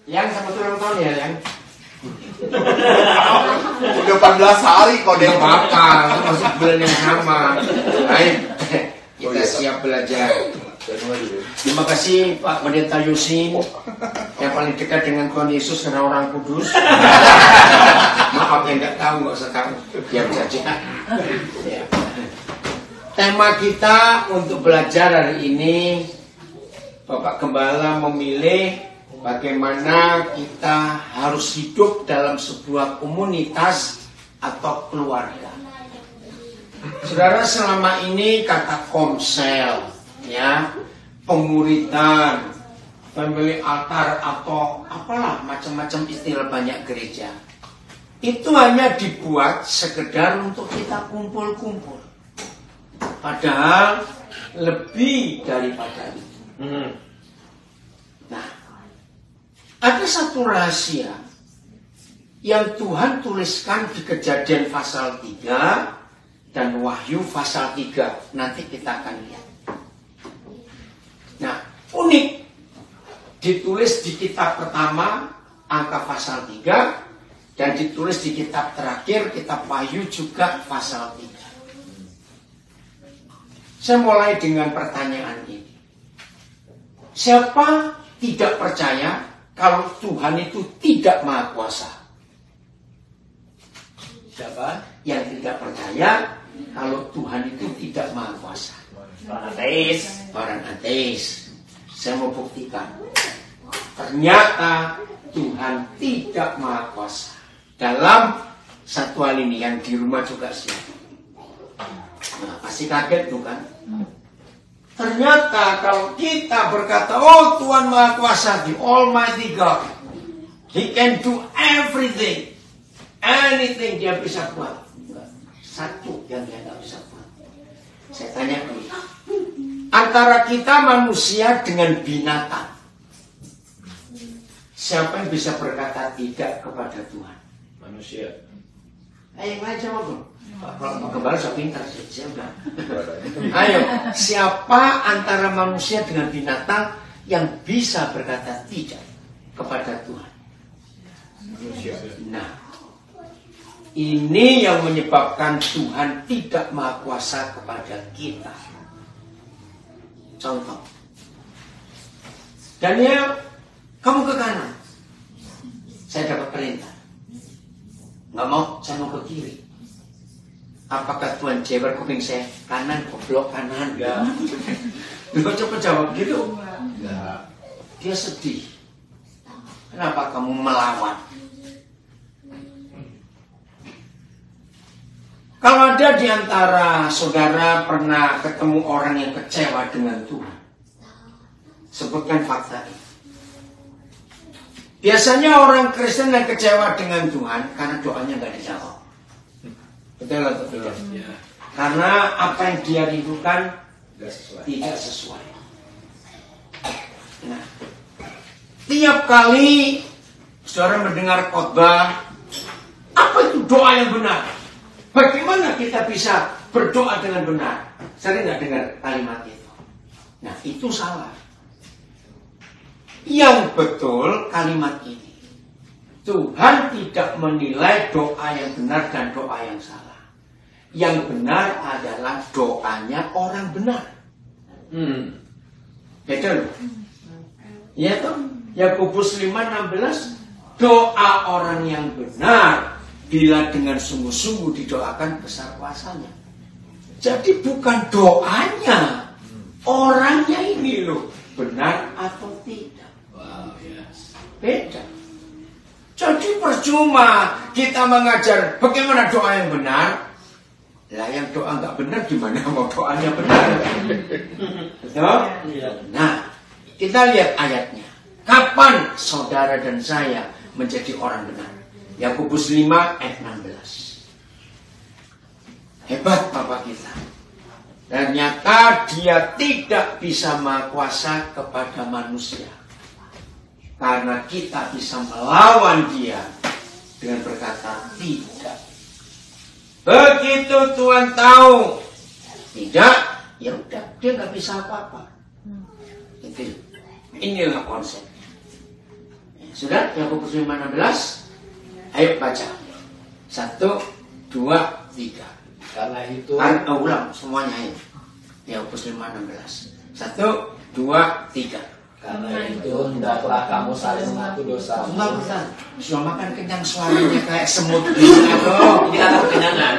Yang sama ulang tahun ya, yang udah 14 hari kok dia apa masuk bulan yang sama. Baik, kita siap belajar. Terima kasih Pak Pendeta Yusin yang paling dekat dengan Tuhan Yesus karena orang kudus. Maaf yang nggak tahu, nggak usah tahu, diam saja. Ya. Tema kita untuk belajar hari ini, Bapak Gembala memilih bagaimana kita harus hidup dalam sebuah komunitas atau keluarga. Saudara, selama ini kata komsel, ya, pemuritan, family altar atau apalah macam-macam istilah banyak gereja, itu hanya dibuat sekedar untuk kita kumpul-kumpul. Padahal lebih daripada itu. Nah, ada satu rahasia yang Tuhan tuliskan di Kejadian pasal 3 dan Wahyu pasal 3. Nanti kita akan lihat. Nah, unik. Ditulis di kitab pertama, angka pasal 3. Dan ditulis di kitab terakhir, kitab Wahyu juga pasal 3. Saya mulai dengan pertanyaan ini. Siapa tidak percaya kalau Tuhan itu tidak maha kuasa? Siapa yang tidak percaya kalau Tuhan itu tidak maha kuasa? Orang ateis. Orang ateis. Saya mau buktikan. Ternyata Tuhan tidak maha kuasa. Dalam satu hal ini yang di rumah juga siapa? Nah, pasti kaget tuh kan? Ternyata kalau kita berkata, oh Tuhan maha kuasa, the Almighty God, He can do everything, anything dia bisa buat. Satu yang dia nggak bisa buat. Saya tanya dulu, antara kita manusia dengan binatang, siapa yang bisa berkata tidak kepada Tuhan? Manusia. Ayo yang lain jawab dong. Kalau Gembala saya pintar sih, saya udah. Ayo, siapa antara manusia dengan binatang yang bisa berkata tidak kepada Tuhan? Manusia. Nah, ini yang menyebabkan Tuhan tidak maha kuasa kepada kita. Contoh, Daniel, kamu ke kanan. Saya dapat perintah. Nggak mau, saya mau ke kiri. Apakah Tuhan jewer kuping saya? Kanan, goblok, kanan. Enggak. Lu coba jawab gitu. Enggak. Dia sedih. Kenapa kamu melawan? Kalau ada di antara saudara pernah ketemu orang yang kecewa dengan Tuhan, sebutkan fakta ini. Biasanya orang Kristen yang kecewa dengan Tuhan karena doanya nggak dijawab. Betul atau tidak? Ya. Karena apa yang dia rindukan tidak sesuai. Nah, tiap kali saudara mendengar khotbah, apa itu doa yang benar? Bagaimana kita bisa berdoa dengan benar? Sering nggak dengar kalimat itu? Nah, itu salah. Yang betul kalimat ini, Tuhan tidak menilai doa yang benar dan doa yang salah. Yang benar adalah doanya orang benar. Beda loh. Ya toh, Yakobus 5:16, doa orang yang benar bila dengan sungguh-sungguh didoakan besar kuasanya. Jadi bukan doanya, orangnya ini loh, benar atau tidak. Beda. Jadi percuma kita mengajar bagaimana doa yang benar. Lah yang doa nggak benar gimana mau doanya benar? Betul? Nah, kita lihat ayatnya. Kapan saudara dan saya menjadi orang benar? Yakobus 5 ayat 16. Hebat Bapak kita. Ternyata dia tidak bisa maha kuasa kepada manusia. Karena kita bisa melawan dia dengan berkata tidak. Begitu Tuhan tahu tidak, ya udah dia nggak bisa apa-apa. Inilah konsep. Sudah? Yakobus 5:16. Ayo baca. 1, 2, 3. Karena itu Ulang semuanya ini. Yakobus 5:16. 1, 2, 3. Karena itu hendaklah kamu saling mengaku dosa. Enggak usah. Sudah makan kenyang suaranya kayak semut gitu. Ini kata kekenyangan.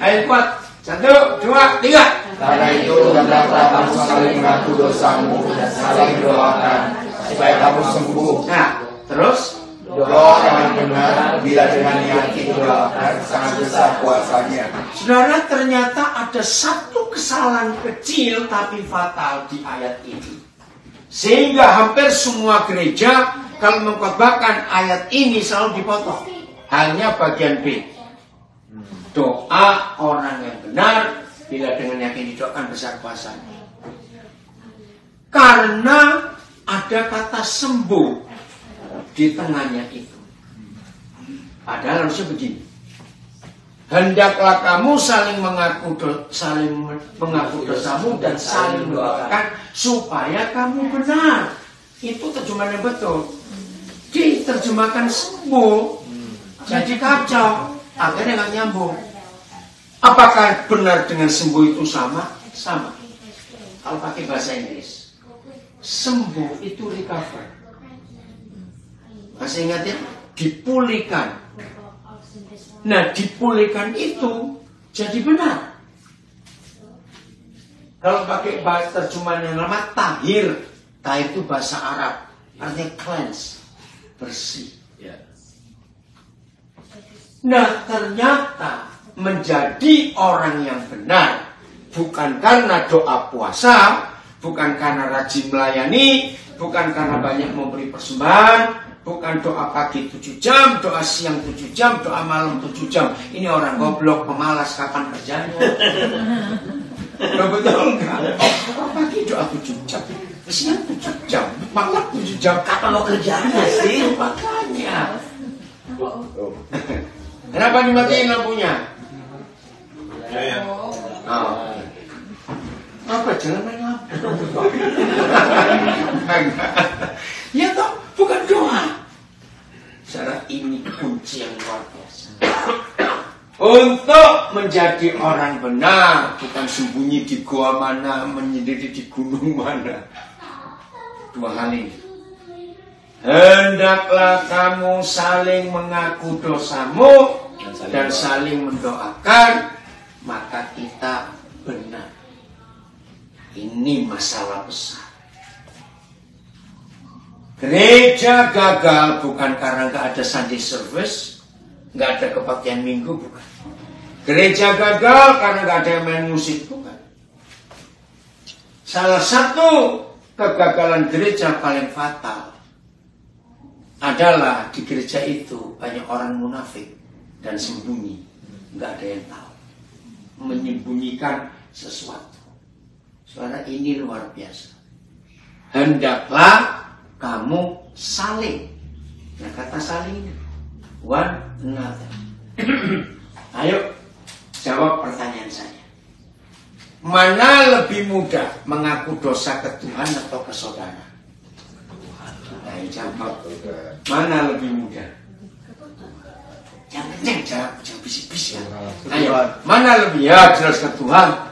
Ayo kuat. 1, 2, 3. Karena itu hendaklah kamu saling mengaku dosamu dan saling doakan supaya kamu sembuh. Nah, terus Doa yang benar bila dengan niat didoakan sangat besar kuasanya. saudara, ternyata ada satu kesalahan kecil tapi fatal di ayat ini. Sehingga hampir semua gereja kalau mengkhotbahkan ayat ini selalu dipotong. Hanya bagian B. Doa orang yang benar bila dengan yakin didoakan besar kuasanya. Karena ada kata sembuh di tengahnya itu. Padahal harusnya begini. Hendaklah kamu saling mengaku dosamu dan saling mendoakan supaya kamu benar. Itu terjemahan yang betul. Diterjemahkan sembuh, jadi kacau. Akhirnya nggak nyambung. Apakah benar dengan sembuh itu sama? Sama. Kalau pakai bahasa Inggris, sembuh itu recover. Masih ingat ya? Dipulihkan. Nah, dipulihkan itu jadi benar. Kalau pakai bahasa terjemahan yang lama, tahir. Tahir itu bahasa Arab. Artinya cleanse. Bersih. Nah, ternyata menjadi orang yang benar bukan karena doa puasa, bukan karena rajin melayani, bukan karena banyak memberi persembahan, bukan doa pagi 7 jam, doa siang 7 jam, doa malam 7 jam. Ini orang goblok, pemalas, kapan kerjanya? Betul enggak? Doa pagi doa 7 jam, siang 7 jam, malam 7 jam. Kapan mau kerjanya sih? Makanya. Kenapa dimatiin lampunya? Oh. Apa jangan main lampu? Ya toh, bukan doa. Saudara, ini kunci yang luar biasa. Untuk menjadi orang benar, bukan sembunyi di gua mana, menyendiri di gunung mana. Dua hal ini. Hendaklah kamu saling mengaku dosamu dan saling mendoakan, maka kita benar. Ini masalah besar. Gereja gagal bukan karena nggak ada Sunday service, nggak ada kebaktian minggu, bukan. Gereja gagal karena nggak ada yang main musik, bukan. Salah satu kegagalan gereja paling fatal adalah di gereja itu banyak orang munafik dan sembunyi, nggak ada yang tahu, menyembunyikan sesuatu. Saudara, ini luar biasa. Hendaklah kamu saling. Nah, kata saling, one another. Ayo jawab pertanyaan saya. Mana lebih mudah mengaku dosa ke Tuhan atau ke saudara? Ayo jawab. Mana lebih mudah? Jangan jawab, jangan bisik-bisik. Ayo, mana lebih? Ya jelas ke Tuhan.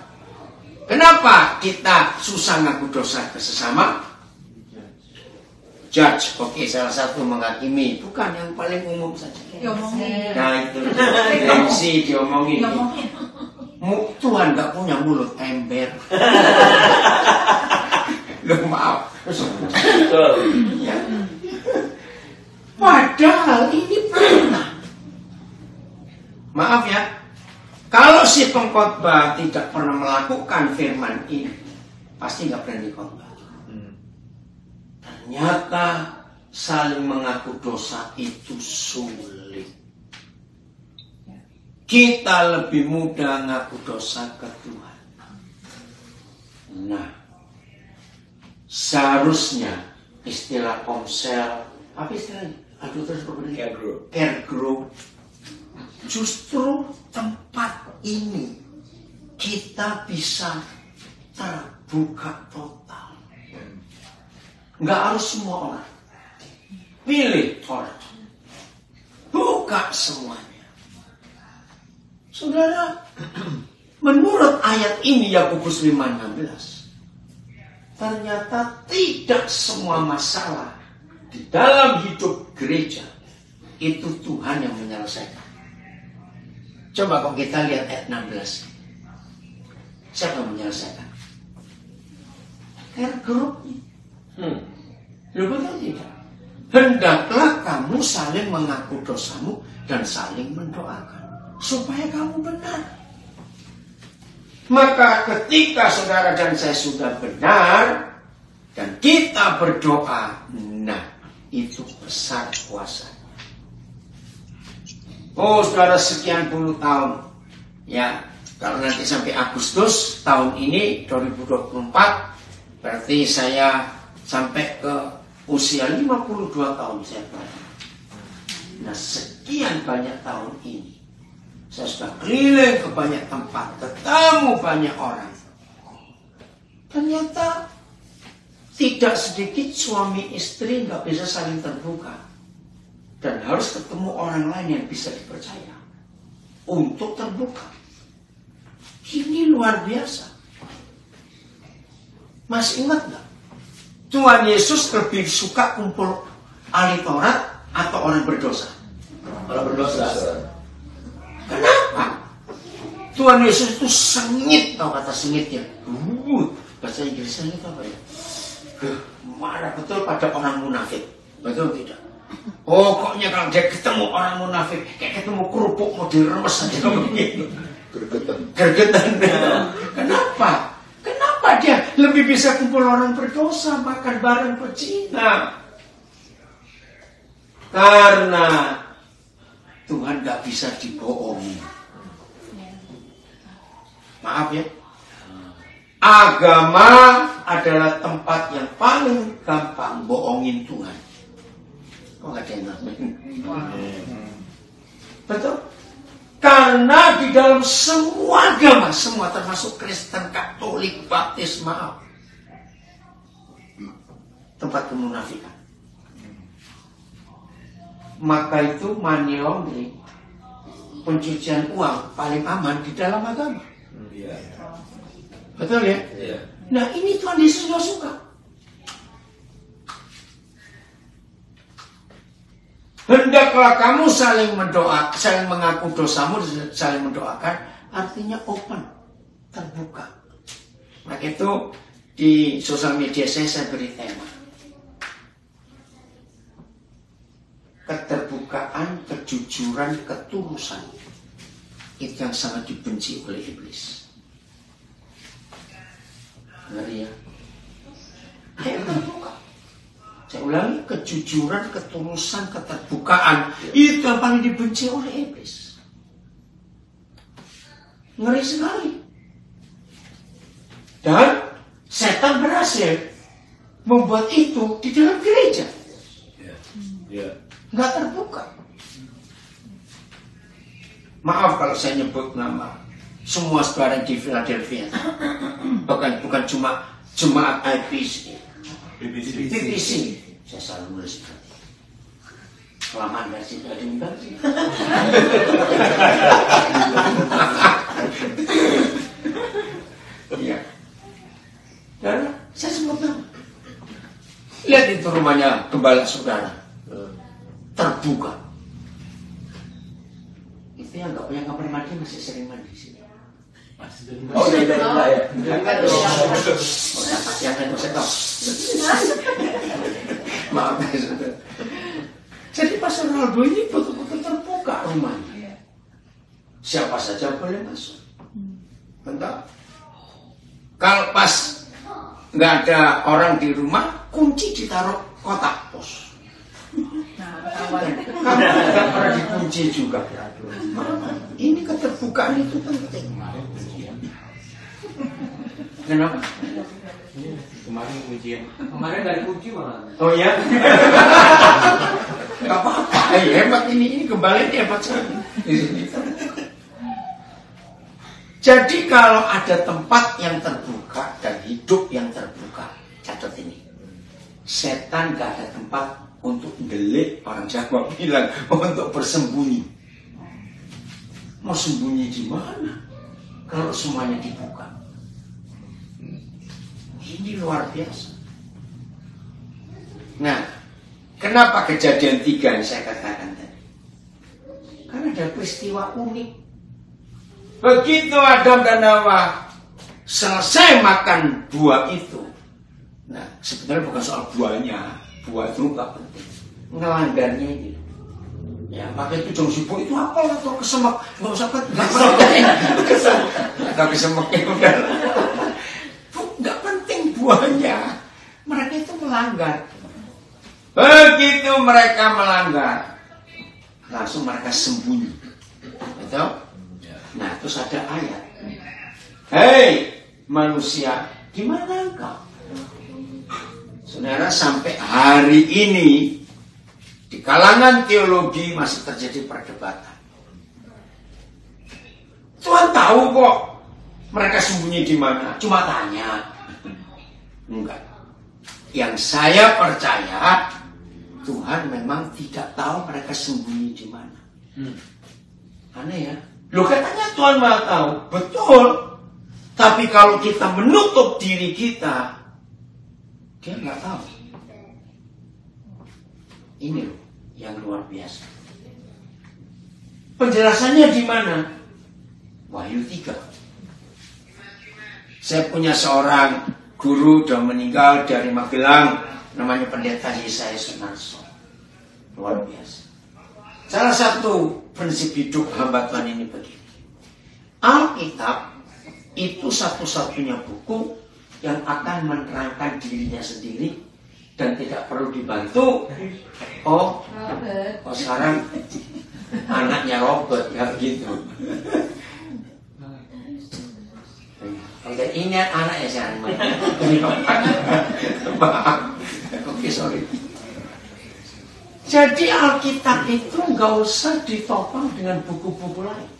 Kenapa kita susah ngaku dosa ke sesama? Judge, oke, salah satu menghakimi, bukan yang paling umum saja. Diomongin. Nah itu, gengsi diomongin. Tuhan nggak punya mulut ember. Loh maaf. Ya. Padahal ini pernah. Maaf ya. Kalau si pengkhotbah tidak pernah melakukan firman ini, pasti nggak berani khotbah. Ternyata saling mengaku dosa itu sulit. Kita lebih mudah ngaku dosa ke Tuhan. Nah, seharusnya istilah komsel, apa istilahnya? Aduh terus care group. Justru tempat ini kita bisa terbuka total. Nggak harus semua orang. Pilih orang. Buka semuanya. Saudara, menurut ayat ini Yakobus 5:16, ternyata tidak semua masalah di dalam hidup gereja itu Tuhan yang menyelesaikan. Coba kalau kita lihat ayat 16. Siapa yang menyelesaikan? Grupnya. Lu betul tidak? Hendaklah kamu saling mengaku dosamu dan saling mendoakan supaya kamu benar. Maka ketika saudara dan saya sudah benar dan kita berdoa, nah itu besar kuasa. Oh saudara, sekian puluh tahun, ya kalau nanti sampai Agustus tahun ini 2024, berarti saya sampai ke usia 52 tahun saya berada. Nah sekian banyak tahun ini saya sudah keliling ke banyak tempat, ketemu banyak orang. Ternyata tidak sedikit suami istri nggak bisa saling terbuka. Dan harus ketemu orang lain yang bisa dipercaya untuk terbuka. Ini luar biasa. Masih ingat nggak? Tuhan Yesus lebih suka kumpul ahli Taurat atau orang berdosa? Orang berdosa. Kenapa? Tuhan Yesus itu sengit, tahu kata sengit ya? Bahasa Inggrisnya itu apa ya? Marah betul pada orang munafik. Betul tidak? Pokoknya kalau dia ketemu orang munafik, kayak ketemu kerupuk mau diremes aja begitu. Gergetan. Kenapa? Kenapa dia lebih bisa kumpul orang berdosa, makan bareng pecina? Karena Tuhan gak bisa dibohongi. Maaf ya. Agama adalah tempat yang paling gampang bohongin Tuhan. Kok gak ada yang ngamen? Betul? Karena di dalam semua agama, semua termasuk Kristen, Katolik, Baptis, maaf, tempat kemunafikan. Maka itu money laundering, pencucian uang paling aman di dalam agama. Betul ya? Nah ini Tuhan Yesus gak suka. Hendaklah kamu saling mendoa, saling mengaku dosamu, saling mendoakan, artinya open, terbuka. Maka itu di sosial media saya beri tema keterbukaan, kejujuran, ketulusan. Itu yang sangat dibenci oleh iblis. Ngeri ya? Ayo terbuka. Saya ulangi, kejujuran, ketulusan, keterbukaan. Itu yang paling dibenci oleh iblis. Ngeri sekali. Dan setan berhasil membuat itu di dalam gereja. Nggak terbuka. Maaf kalau saya nyebut nama semua saudara di Philadelphia. Bukan cuma jemaat IPC. BBC. Saya selalu nulis berarti. Kelamaan dari situ ada yang berarti. Iya. Dan saya sebut nama. Lihat itu rumahnya gembala saudara. Terbuka. Itu yang nggak punya kamar mandi masih sering mandi di sini. Oh, dari ya. Dapat yang itu saya tahu. Maaf ya saudara. Jadi Pastor Ronaldo ini betul-betul terbuka rumahnya. Siapa saja boleh masuk. Bentar. Kalau pas nggak ada orang di rumah, kunci ditaruh kotak pos. Kamu tidak pernah dikunci juga. Ini keterbukaan itu penting. Kenapa? Kemarin ujian. Kemarin dari kunci malah. Oh ya? Gak apa-apa. Hebat ini kembali hebat sekali. Jadi kalau ada tempat yang terbuka dan hidup yang terbuka, catat ini. Setan gak ada tempat untuk delik, orang Jawa bilang untuk bersembunyi. Mau sembunyi di mana kalau semuanya dibuka? Ini luar biasa. Nah, kenapa Kejadian 3 yang saya katakan tadi? Karena ada peristiwa unik. Begitu Adam dan Hawa selesai makan buah itu, nah sebenarnya bukan soal buahnya, buah itu nggak penting, ngelanggarnya itu. Ya, pakai itu jauh sibuk itu apa atau kesemak, nggak usah nggak penting, atau kesemaknya udah, nggak penting buahnya. Mereka itu melanggar. Begitu mereka melanggar, langsung mereka sembunyi, betul? Nah, terus ada ayat. Hei manusia, di mana engkau? Saudara, sampai hari ini di kalangan teologi masih terjadi perdebatan. Tuhan tahu kok mereka sembunyi di mana. Cuma tanya. Enggak. Yang saya percaya Tuhan memang tidak tahu mereka sembunyi di mana. Aneh ya. Loh, katanya Tuhan Maha tahu. Betul. Tapi kalau kita menutup diri kita, dia nggak tahu. Ini loh yang luar biasa. Penjelasannya di mana? Wahyu 3. Saya punya seorang guru sudah meninggal dari Magelang, namanya Pendeta Yesaya Sunarso. Luar biasa. Salah satu prinsip hidup hamba Tuhan ini begini. Alkitab itu satu-satunya buku yang akan menerangkan dirinya sendiri dan tidak perlu dibantu. Oh sekarang anaknya Robert ya begitu. Oke, ingat anaknya sekarang. Maaf. Oke, sorry. Jadi Alkitab itu nggak usah ditopang dengan buku-buku lain.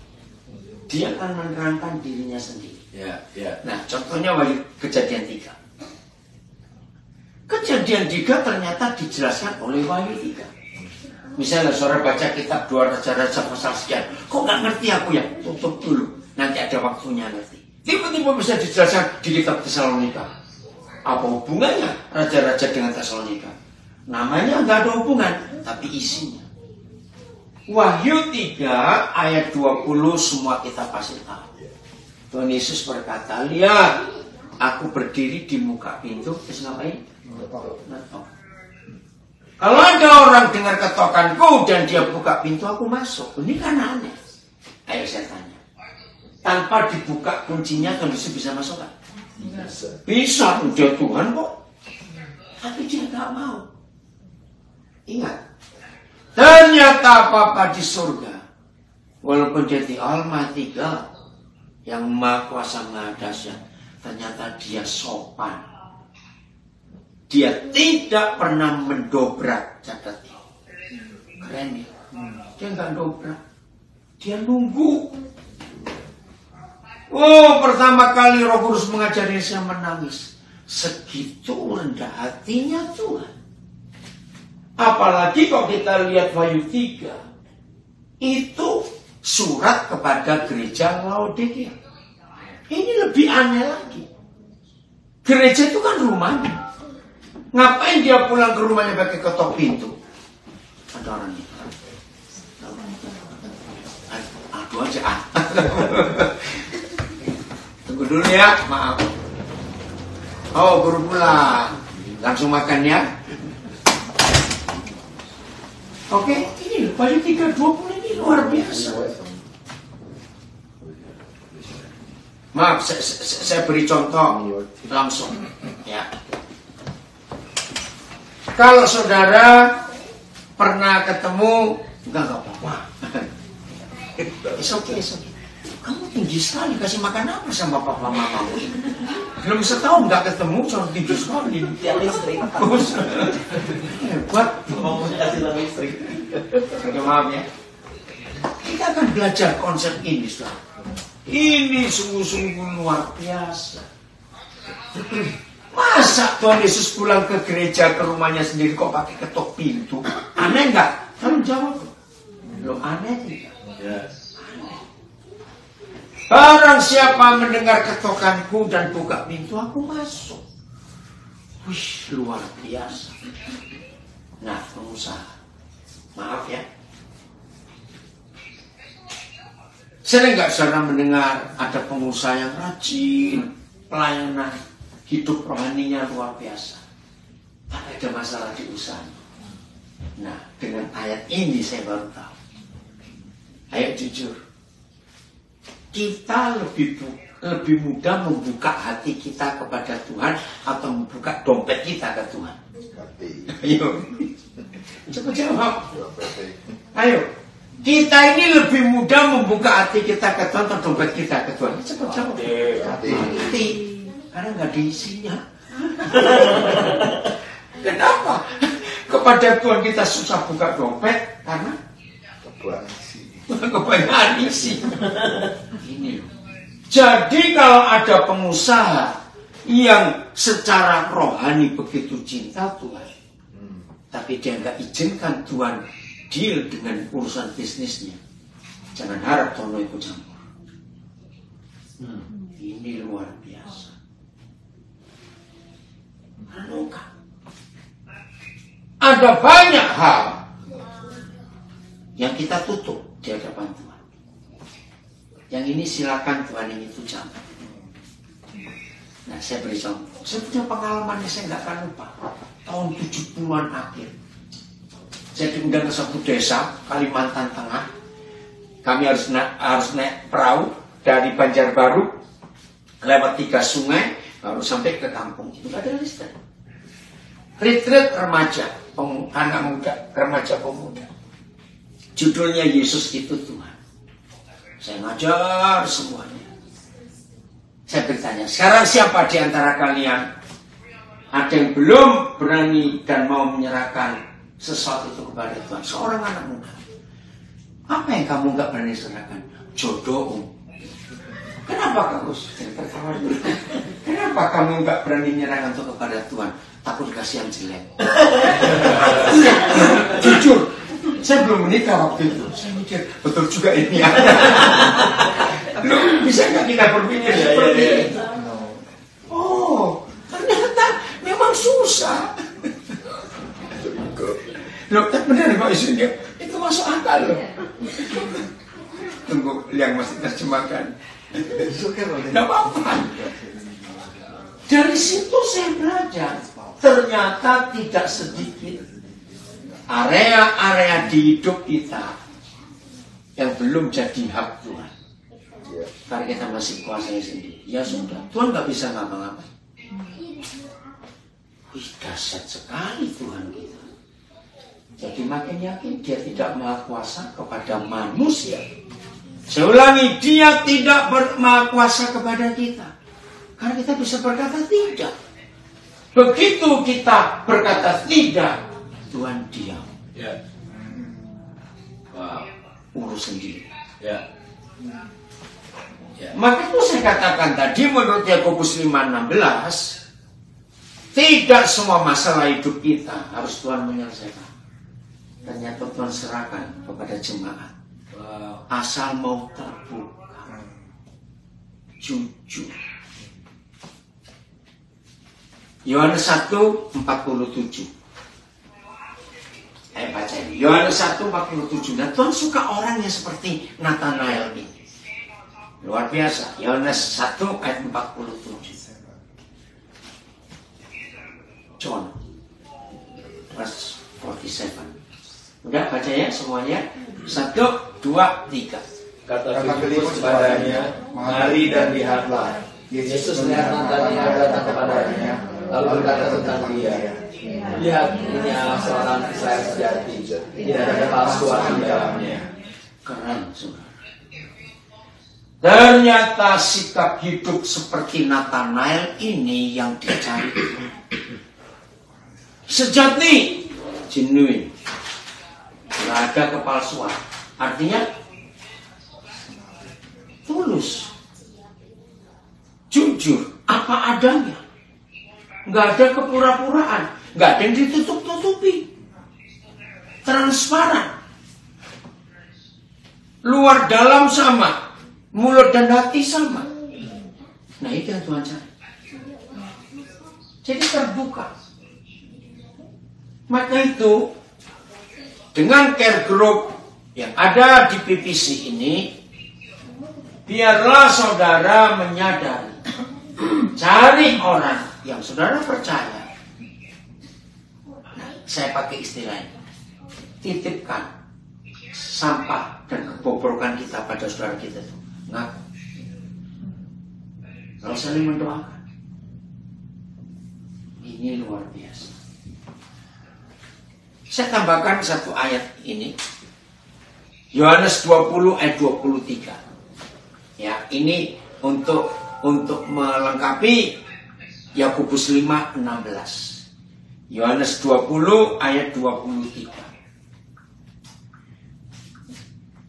Dia akan menerangkan dirinya sendiri. Nah, contohnya Wahyu Kejadian 3. Kejadian 3 ternyata dijelaskan oleh Wahyu 3. Misalnya saudara baca kitab 2 Raja-Raja pasal sekian, kok nggak ngerti aku ya? Tutup dulu, nanti ada waktunya ngerti. Tiba-tiba bisa dijelaskan di kitab Tesalonika. Apa hubungannya Raja-Raja dengan Tesalonika? Namanya nggak ada hubungan, tapi isinya. Wahyu 3 ayat 20 semua kita pasti tahu. Tuhan Yesus berkata, lihat, aku berdiri di muka pintu, terus ngapain? Ngetok. Kalau ada orang dengar ketokanku dan dia buka pintu, aku masuk. Ini kan aneh. Ayo saya tanya. Tanpa dibuka kuncinya, Tuhan Yesus bisa masuk kan? Bisa, dia Tuhan kok. Tapi dia nggak mau. Ingat, ternyata Bapa di surga, walaupun dia di Almighty God, yang Maha Kuasa Maha Dahsyat, ternyata dia sopan. Dia tidak pernah mendobrak, catat. Keren ya. Dia nggak dobrak. Dia nunggu. Oh, pertama kali Roh Kudus mengajari saya menangis. Segitu rendah hatinya Tuhan. Apalagi kalau kita lihat Wahyu 3. Itu surat kepada gereja Laodikia. Ini lebih aneh lagi. Gereja itu kan rumahnya. Ngapain dia pulang ke rumahnya pakai ketok pintu? Ada orang itu. Aduh aja. Tunggu dulu ya, maaf. Oh, baru pulang. Langsung makan ya. Oke, ini Wahyu 3:20 ini luar biasa. Maaf, saya beri contoh langsung. Ya. Kalau saudara pernah ketemu, enggak apa-apa. It's okay. Kamu tinggi sekali, kasih makan apa sama papa mamamu? Belum setahun nggak ketemu, sudah tinggi sekali. Tiap listrik. Hebat. Mau kasih listrik. Maaf ya. Kita akan belajar konsep ini setelah. Ini sungguh-sungguh luar biasa. Masa Tuhan Yesus pulang ke gereja, ke rumahnya sendiri kok pakai ketok pintu? Aneh nggak? Kalian jawab. Loh, aneh tidak? Yes. Barang siapa mendengar ketokanku dan buka pintu, aku masuk. Wih, luar biasa. Nah, pengusaha. Maaf ya. Sering nggak saudara mendengar ada pengusaha yang rajin, pelayanan, hidup rohaninya luar biasa. Tapi ada masalah di usahanya. Nah, dengan ayat ini saya baru tahu. Ayo jujur. Kita lebih mudah membuka hati kita kepada Tuhan atau membuka dompet kita ke Tuhan. Ayo, coba jawab. Ayo, kita ini lebih mudah membuka hati kita ke Tuhan atau dompet kita ke Tuhan. Coba jawab. Hati, karena nggak ada isinya. Kenapa? Kepada Tuhan kita susah buka dompet karena kebanyakan isi. Ini loh. Jadi kalau ada pengusaha yang secara rohani begitu cinta Tuhan, tapi dia nggak izinkan Tuhan deal dengan urusan bisnisnya, jangan harap Tuhan ikut campur. Ini luar biasa. Renungkan. Ada banyak hal yang kita tutup di hadapan Tuhan. Yang ini silakan Tuhan ini itu jangan. Nah, saya beri contoh. Saya punya pengalaman yang saya nggak akan lupa. Tahun 70-an akhir. Saya diundang ke satu desa Kalimantan Tengah. Kami harus naik perahu dari Banjarbaru lewat 3 sungai baru sampai ke kampung. Itu nggak ada listrik. Retreat remaja, anak muda, remaja pemuda. Judulnya Yesus itu Tuhan. Saya ngajar semuanya. Saya bertanya, sekarang siapa di antara kalian ada yang belum berani dan mau menyerahkan sesuatu itu kepada Tuhan? Seorang anak muda. Apa yang kamu nggak berani serahkan? Jodoh. Kenapa kamu? Tertawa dulu. Kenapa kamu nggak berani menyerahkan itu kepada Tuhan? Takut dikasih yang jelek. Jujur. Saya belum menikah waktu itu. Saya mikir, betul juga ini ya. Loh, bisa nggak kita berpikir seperti ini? Oh, ternyata memang susah. Loh, tapi benar Pak Isunya, itu masuk akal loh. Tunggu, yang masih terjemahkan. Tidak apa-apa. Dari situ saya belajar, ternyata tidak sedikit area-area di hidup kita yang belum jadi hak Tuhan. Karena kita masih kuasai sendiri. Ya sudah, Tuhan nggak bisa ngapa-ngapain. Wih, dahsyat sekali Tuhan kita. Jadi makin yakin dia tidak maha kuasa kepada manusia. Saya ulangi, dia tidak maha kuasa kepada kita. Karena kita bisa berkata tidak. Begitu kita berkata tidak, Tuhan diam. Ya. Wow. Urus sendiri. Ya. Ya. Maka itu saya katakan tadi menurut Yakobus 5:16, tidak semua masalah hidup kita harus Tuhan menyelesaikan. Ternyata Tuhan serahkan kepada jemaat. Wow. Asal mau terbuka, jujur. Yohanes 1:47. Baca ini. Yohanes 1:47. Nah, Tuhan suka orang yang seperti Nathanael ini. Luar biasa. Yohanes 1:47. John verse 47. Udah baca ya semuanya. 1, 2, 3. Kata Filipus kepadanya, mari dan lihatlah. Yesus melihat Nathanael datang kepadanya, lalu berkata tentang dia, lihat, ini adalah seorang Israel sejati, tidak ada palsuan di dalamnya. Keren, saudara. Ternyata sikap hidup seperti Nathanael ini yang dicari. Sejati, genuine, tidak ada kepalsuan. Artinya tulus, jujur, apa adanya. nggak ada kepura-puraan, nggak ada yang ditutup-tutupi, transparan, luar dalam sama, mulut dan hati sama. Nah itu yang Tuhan cari. Jadi terbuka. Maka itu dengan care group yang ada di PPC ini, biarlah saudara menyadari, cari orang yang saudara percaya. Nah, saya pakai istilah ini, titipkan sampah dan kebobrokan kita pada saudara kita itu. Ngaku. Kalau saling mendoakan. Ini luar biasa. Saya tambahkan satu ayat ini. Yohanes 20 ayat 23. Ya, ini untuk melengkapi Yakobus 5:16. Yohanes 20 ayat 23.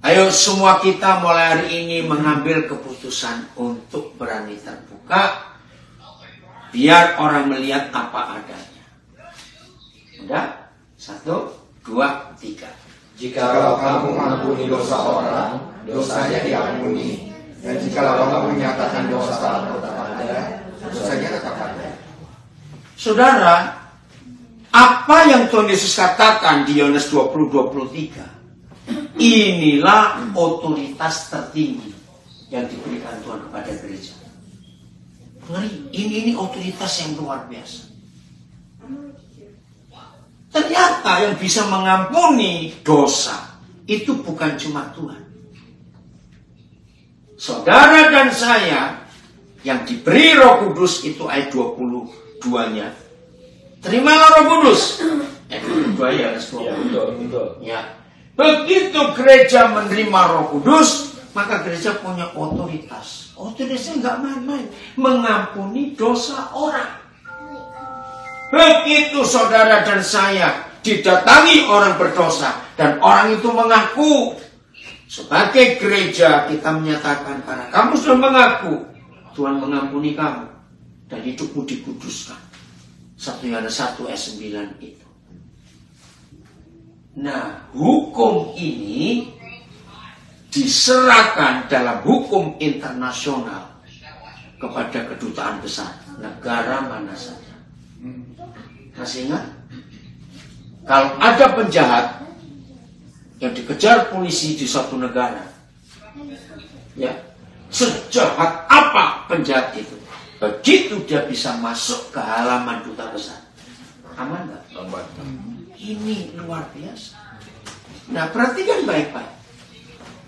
Ayo semua kita mulai hari ini mengambil keputusan untuk berani terbuka. Biar orang melihat apa adanya. Udah? 1, 2, 3. Jikalau kamu mengampuni dosa orang, dosanya diampuni. Dan jikalau kamu menyatakan dosa orang tetap ada, dosanya tetap ada. Saudara, apa yang Tuhan Yesus katakan di Yohanes 20:23, inilah otoritas tertinggi yang diberikan Tuhan kepada gereja. Ini otoritas yang luar biasa. Ternyata yang bisa mengampuni dosa itu bukan cuma Tuhan. Saudara dan saya yang diberi Roh Kudus itu ayat 22-nya. Terimalah Roh Kudus. Ayat 22 ya, betul. Ya. Begitu gereja menerima Roh Kudus, maka gereja punya otoritas. Otoritasnya nggak main-main, mengampuni dosa orang. Begitu saudara dan saya didatangi orang berdosa dan orang itu mengaku, sebagai gereja kita menyatakan karena kamu sudah mengaku, Tuhan mengampuni kamu dan hidupmu dikuduskan. 1 Yohanes 1 ayat 9 itu. Nah, hukum ini diserahkan dalam hukum internasional kepada kedutaan besar negara mana saja. Masih ingat? Kalau ada penjahat yang dikejar polisi di suatu negara, ya, sejahat apa penjahat itu, begitu dia bisa masuk ke halaman duta besar, aman nggak? Aman. Ini luar biasa. Nah, perhatikan baik-baik.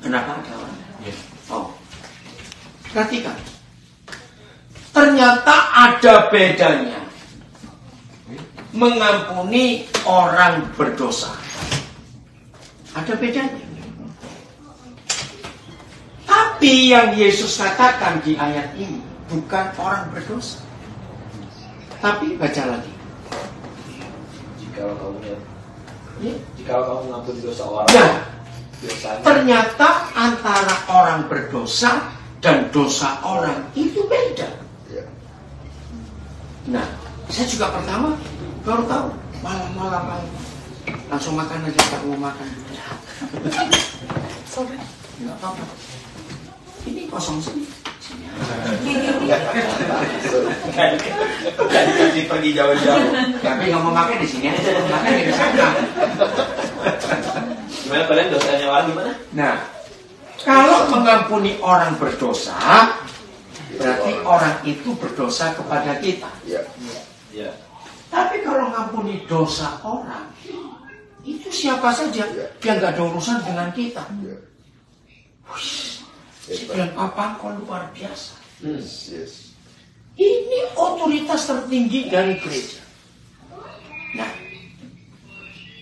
Kenapa ada orang? Oh, perhatikan. Ternyata ada bedanya mengampuni orang berdosa. Ada bedanya. Tapi yang Yesus katakan di ayat ini bukan orang berdosa. Tapi baca lagi. Jikalau kamu Ya. Jikalau kamu mengampuni dosa orang. Nah, Dosanya. ternyata antara orang berdosa dan dosa orang itu beda. Nah, saya juga pertama baru tahu malam-malam langsung makan aja, tak mau makan. Sorry, nggak apa-apa. Ini kosong sini. Bukan dikasih pergi jauh-jauh. Tapi nggak mau makan di sini aja, makan di sana. Gimana kalian dosanya orang gimana? Nah, kalau mengampuni orang berdosa, berarti orang itu berdosa kepada kita. Ya. Tapi kalau mengampuni dosa orang, itu siapa saja yang nggak ada urusan dengan kita. Sekian papan kok luar biasa. Ini otoritas tertinggi dari gereja. Nah,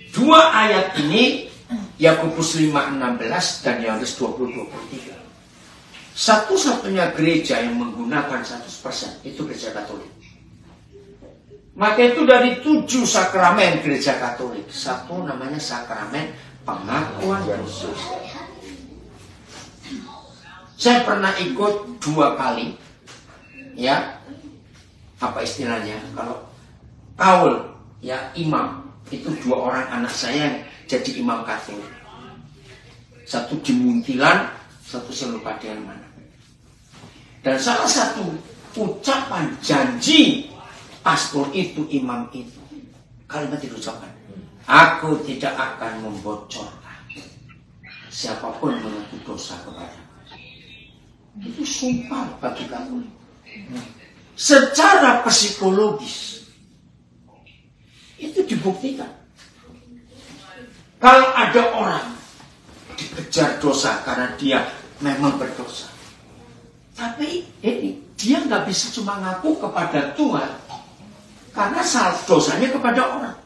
dua ayat ini Yakobus 5:16 dan Yohanes 20:23. Satu-satunya gereja yang menggunakan 100% itu gereja Katolik. Maka itu dari 7 sakramen gereja Katolik, satu namanya sakramen pengakuan dosa. Saya pernah ikut 2 kali, ya, apa istilahnya? Paul, ya imam. Itu 2 orang anak saya yang jadi imam Katolik. Satu di Muntilan, satu saya lupa di mana. Dan salah satu ucapan janji pastor itu, imam itu, kalimat diucapkan, aku tidak akan membocorkan siapapun mengaku dosa kepada. Itu sumpah bagi Katolik. Secara psikologis itu dibuktikan. Kalau ada orang dikejar dosa karena dia memang berdosa, tapi ini dia nggak bisa cuma ngaku kepada Tuhan karena salah dosanya kepada orang.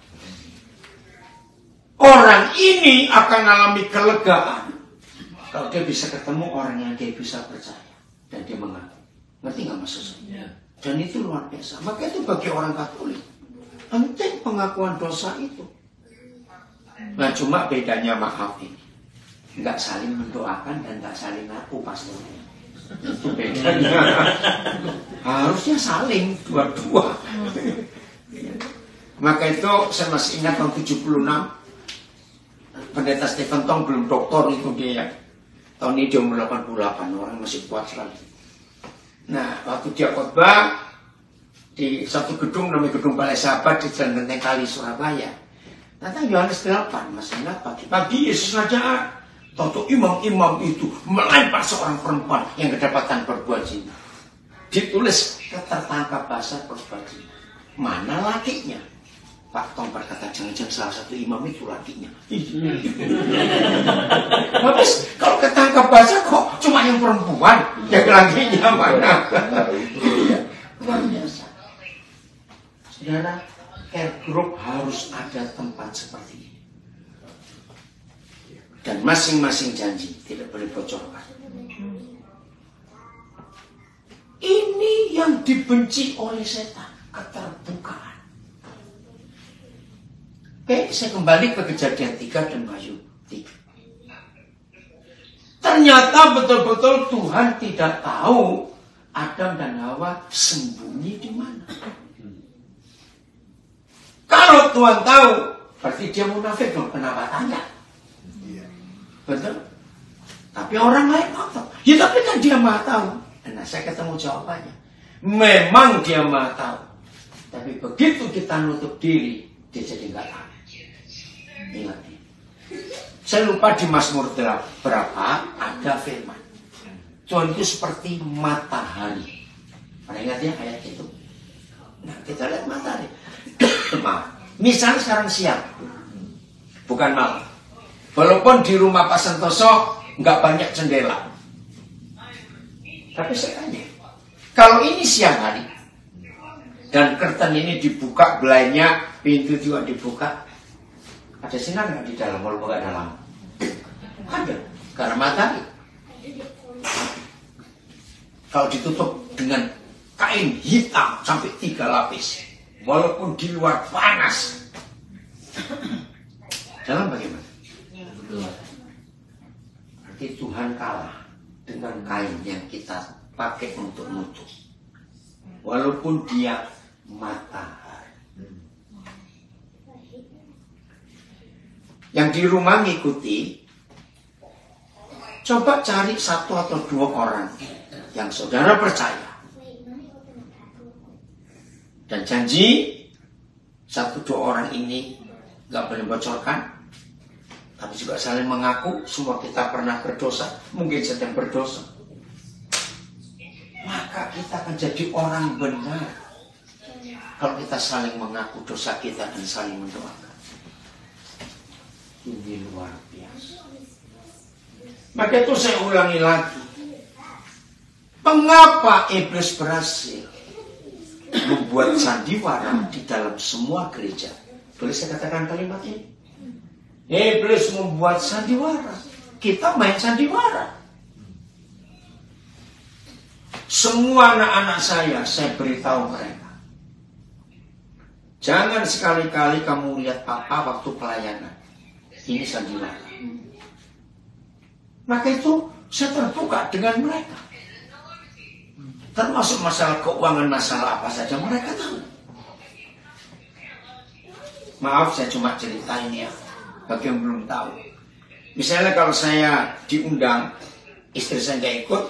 Orang ini akan alami kelegaan kalau dia bisa ketemu orang yang dia bisa percaya dan dia mengaku. Ngerti nggak maksud saya? Dan itu luar biasa. Maka itu bagi orang Katolik penting pengakuan dosa itu. Nah cuma bedanya maaf ini, nggak saling mendoakan dan nggak saling ngaku pastornya. Itu bedanya. Harusnya saling dua-dua. Maka itu saya masih ingat tahun 76 Pendeta Stephen Tong belum doktor itu dia. Tahun ini dia umur 88, orang masih kuat sekali. Nah waktu dia khotbah di satu gedung namanya Gedung Balai Sahabat di Jalan Genteng Kali Surabaya. Tentang Yohanes 8 masih ingat pagi Yesus ngajak. Tentu imam-imam itu melempar seorang perempuan yang kedapatan berbuat zina. Ditulis tertangkap basah berbuat zina. Mana lakinya? Pak Tom berkata jangan-jangan salah satu imam itu lakinya. Habis kalau ketangkap basah kok cuma yang perempuan, yang lakinya mana? Luar biasa. Saudara, care group harus ada tempat seperti ini. Dan masing-masing janji tidak boleh bocorkan. Ini yang dibenci oleh setan, keterbukaan. Oke, saya kembali ke Kejadian 3 dan Wahyu 3. Ternyata betul-betul Tuhan tidak tahu Adam dan Hawa sembunyi di mana. Kalau Tuhan tahu, berarti dia munafik dong. Kenapa tanya? Betul? Tapi orang lain tahu. Ya tapi kan dia maha tahu. Nah saya ketemu jawabannya. Memang dia maha tahu. Tapi begitu kita nutup diri, dia jadi nggak tahu. Ingat ya. Saya lupa di Mazmur berapa ada firman. Tuhan itu seperti matahari. Pernah ingat ya ayat itu? Nah kita lihat matahari. Misalnya sekarang siang, bukan malam. Walaupun di rumah Pak Santoso nggak banyak jendela, tapi saya tanya, kalau ini siang hari dan curtain ini dibuka, belainya, pintu juga dibuka, ada sinar nggak di dalam walaupun nggak ada lampu? Ada, karena matahari. Kalau ditutup dengan kain hitam sampai 3 lapis, walaupun di luar panas, dalam bagaimana? Berarti Tuhan kalah dengan kain yang kita pakai untuk nutup, walaupun dia matahari. Yang di rumah ngikuti, coba cari 1 atau 2 orang yang saudara percaya dan janji 1-2 orang ini gak boleh bocorkan, tapi juga saling mengaku semua kita pernah berdosa, mungkin sedang berdosa, maka kita akan jadi orang benar kalau kita saling mengaku dosa kita dan saling mendoakan. Ini luar biasa. Maka itu saya ulangi lagi, mengapa iblis berhasil membuat sandiwara di dalam semua gereja? Boleh saya katakan kalimat ini? Iblis membuat sandiwara. Kita main sandiwara. Semua anak-anak saya beritahu mereka, jangan sekali-kali kamu lihat papa waktu pelayanan. Ini sandiwara. Maka itu saya terbuka dengan mereka. Termasuk masalah keuangan, masalah apa saja mereka tahu. Maaf, saya cuma cerita ini ya, bagi yang belum tahu. Misalnya kalau saya diundang, istri saya nggak ikut,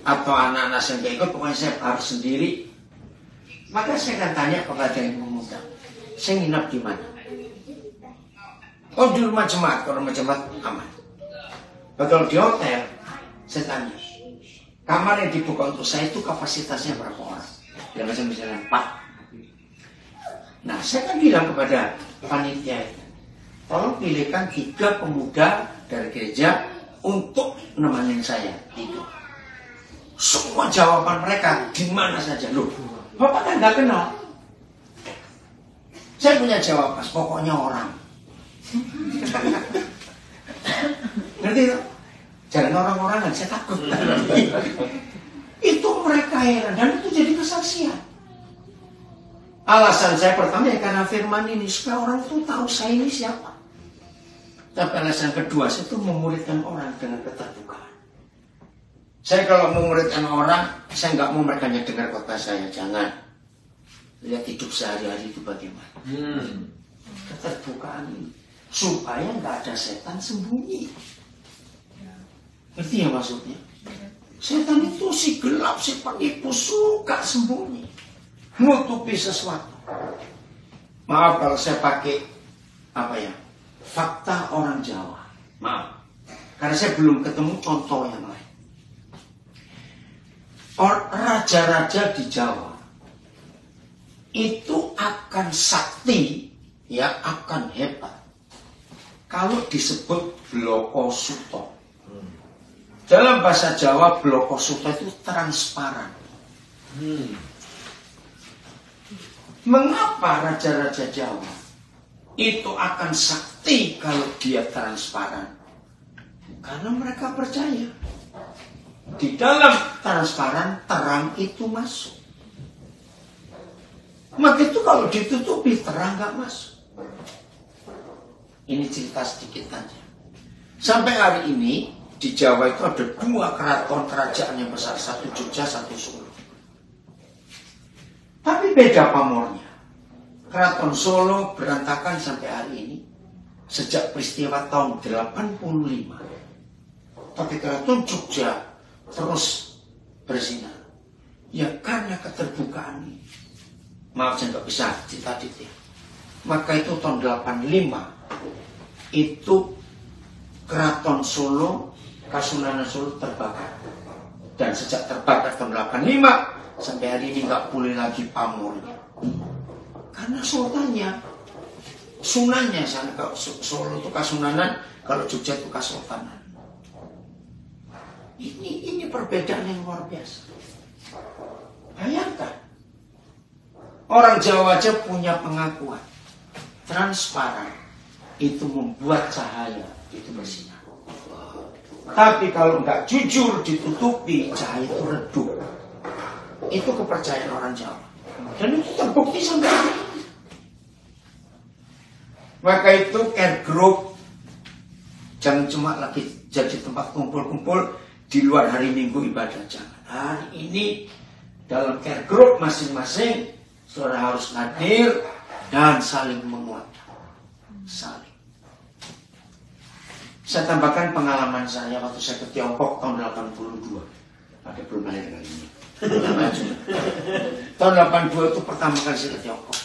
atau anak-anak saya nggak ikut, pokoknya saya harus sendiri. Maka saya akan tanya kepada yang mengundang, saya nginap di mana? Oh, di rumah jemaat. Kalau rumah jemaat aman. Kalau di hotel, saya tanya, kamar yang dibuka untuk saya itu kapasitasnya berapa orang? Yang saya misalnya 4. Nah, saya kan bilang kepada panitia, tolong pilihkan 3 pemuda dari gereja untuk nemenin saya tidur. Semua jawaban mereka di mana saja. Loh, Bapak kan nggak kenal. Saya punya jawaban, pokoknya orang. Ngerti? Jangan orang-orangan, saya takut. Itu mereka heran dan itu jadi kesaksian. Alasan saya pertama ya karena firman ini supaya orang itu tahu saya ini siapa. Tapi alasan kedua saya itu memuridkan orang dengan keterbukaan. Saya kalau memuridkan orang, saya nggak mau mereka dengar khotbah saya, jangan. Lihat hidup sehari-hari itu bagaimana. Keterbukaan ini supaya nggak ada setan sembunyi. Ngerti ya maksudnya? Setan itu si gelap, si penipu, suka sembunyi, nutupi sesuatu. Maaf kalau saya pakai fakta orang Jawa. Maaf, karena saya belum ketemu contoh yang lain. Raja-raja di Jawa itu akan sakti, ya akan hebat kalau disebut Bloko Suto. Dalam bahasa Jawa, Bloko Suto itu transparan. Mengapa raja-raja Jawa itu akan sakti kalau dia transparan? Karena mereka percaya di dalam transparan terang itu masuk. Maka itu kalau ditutupi terang gak masuk. Ini cerita sedikit aja. Sampai hari ini di Jawa itu ada 2 keraton kerajaan yang besar, satu Jogja, satu Solo. Tapi beda pamornya. Keraton Solo berantakan sampai hari ini sejak peristiwa tahun 85. Tapi keraton Jogja terus bersinar. Ya karena keterbukaan ini. Maaf saya nggak bisa cerita detail. Maka itu tahun 85 itu keraton Solo, Kasunanan Solo terbakar. Dan sejak terbakar tahun 85 sampai hari ini nggak boleh lagi pamornya. Karena sultannya, sunannya sana kalau Solo itu Kasunanan, kalau Jogja itu Kasultanan. Ini perbedaan yang luar biasa. Bayangkan, orang Jawa aja punya pengakuan transparan, itu membuat cahaya itu bersinar. Tapi kalau nggak jujur ditutupi, cahaya itu redup. Itu kepercayaan orang Jawa, dan itu terbukti sampai hari ini. Maka itu care group jangan cuma lagi jadi tempat kumpul-kumpul di luar hari Minggu ibadah, jangan. Hari ini dalam care group masing-masing saudara harus hadir dan saling menguatkan. Saling. Saya tambahkan pengalaman saya waktu saya ke Tiongkok tahun 82. Ada belum lahir kali ini. Tahun 82 itu pertama kali saya ke Tiongkok.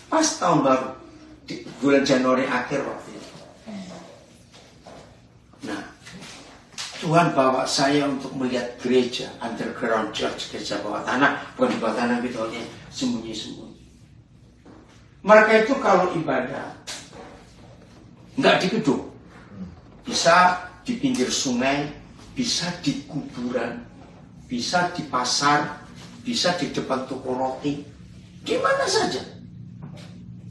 Pas tahun baru di bulan Januari akhir waktu itu. Nah, Tuhan bawa saya untuk melihat gereja underground church, gereja bawah tanah, bukan di bawah tanah gitu, sembunyi-sembunyi. Mereka itu kalau ibadah nggak di gedung, bisa di pinggir sungai, bisa di kuburan, bisa di pasar, bisa di depan toko roti, di mana saja.